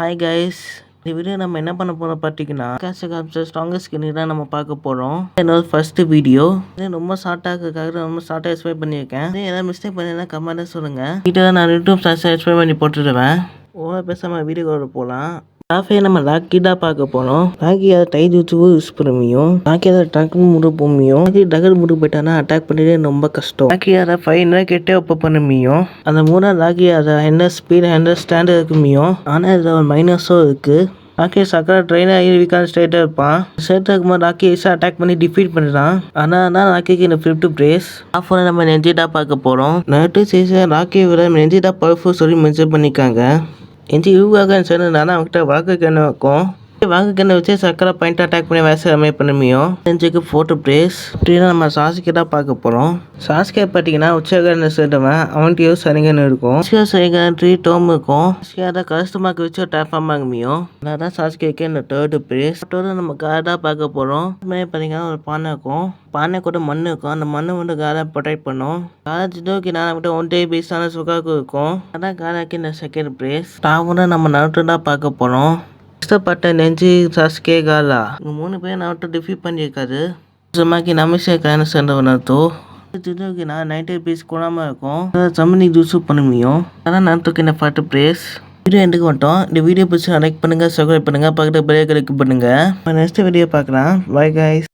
Hi guys, இந்த video நம்ம என்ன பண்ண போறோம் பார்த்தீங்கன்னா ஸ்ட்ராங்கஸ்ட் ஸ்கின் தான் நம்ம பார்க்க போறோம். என்னோட ஃபர்ஸ்ட் வீடியோ இது ரொம்ப ஷார்ட்டாக ரொம்ப ஷார்ட்டாக எக்ஸ்பிளைன் பண்ணியிருக்கேன். ஏதாவது மிஸ்டேக் பண்ணீங்கன்னா கமெண்ட்ல சொல்லுங்க. இதை நான் யூடியூப் எக்ஸ்பிளைன் பண்ணி போட்டுடுவேன். ஓவரா பேசாம வீடியோவோட போகலாம். காஃபே நம்ம லாக்கி தான் பார்க்க போறோம். லாக்கி அதை டை வச்சு யூஸ் பண்ண முடியும். லாக்கி அதை டக்குனு முடு போக முடியும். டக்குனு முடு போயிட்டானா அட்டாக் பண்ணிட்டு ரொம்ப கஷ்டம். லாக்கி அதை 5 கிட்டே ஒப்ப பண்ண முடியும். அந்த லாக்கி அதை என்ன ஸ்பீட் என்ன ஸ்டாண்ட் இருக்க முடியும். ஆனால் இதில் ஒரு மைனஸும் இருக்கு. லாக்கி சக்கரை ட்ரெயின் ஆகி வீக்கான ஸ்ட்ரைட்டாக இருப்பான். ஸ்ட்ரைட்டாக இருக்கும்போது லாக்கி ஈஸியாக அட்டாக் பண்ணி டிஃபீட் பண்ணிடலாம். ஆனால் தான் லாக்கிக்கு இந்த 5th பிரேஸ் ஆஃபரை நம்ம நெஞ்சிட்டா பார்க்க போகிறோம். நைட்டு சீசன் லாக்கி விட நெஞ்சிட்டா பவர்ஃபுல் சொல்லி மென்ஷன் பண்ணியிருக்காங்க. எஞ்சி யூவாக சொன்னதுனால அவங்ககிட்ட வாக்கு கண்ணு வைக்கும். வாக்கு கண்ணை வச்சு சக்கரை பாயிண்ட் அட்டாக் பண்ணி வயசு அமைய பண்ண முடியும். நெஞ்சுக்கு 4th பிரேஸ் இப்படின்னா நம்ம சாஸ்கே தான் பார்க்க போகிறோம். சாஸ்கே பார்த்தீங்கன்னா உச்சகரனை சேர்ந்தவன் அவன்கிட்ட யூஸ் சரிங்கன்னு இருக்கும். சரிகன் 3 டோம் இருக்கும். அதை கஸ்டமாக்கு வச்சு ஒரு டேஃபார்ம் வாங்க முடியும். அதான் சாஸ்கேக்கு இந்த 3rd பிரேஸ் நம்ம கார்டாக பார்க்க போகிறோம். பார்த்தீங்கன்னா ஒரு பானை இருக்கும். பானை கூட மண் இருக்கும். அந்த மண்ணு வந்து காரை ப்ரொடெக்ட் பண்ணும். காரை ஜிடோக்கு நான் கிட்ட 1 day பேஸான சுகாக்கு இருக்கும். அதான் காராக்கு இந்த 2nd பிரேஸ் டாவுன்னு நம்ம நடுட்டு தான் பார்க்க போகிறோம். கஷ்டப்பட்ட நெஞ்சு சாஸ்கே காலா இவங்க 3 பேர் நான் டிஃபீட் பண்ணியிருக்காரு. சும்மாக்கி நமிஷே கான சேர்ந்தவனத்தோ ஜிடோக்கு நான் 90 பீஸ் கூடாமல் இருக்கும். சம்மனி ஜூஸு பண்ண முடியும். அதான் நான் தூக்கின 4th பிரேஸ். வீடியோ எண்டுக்கு வந்துட்டோம். இந்த வீடியோ பிடிச்சி லைக் பண்ணுங்கள், சப்ஸ்கிரைப் பண்ணுங்கள், பக்கத்தில் பெல் கிளிக் பண்ணுங்கள். நெக்ஸ்ட் வீடியோ பார்க்கலாம். Bye guys.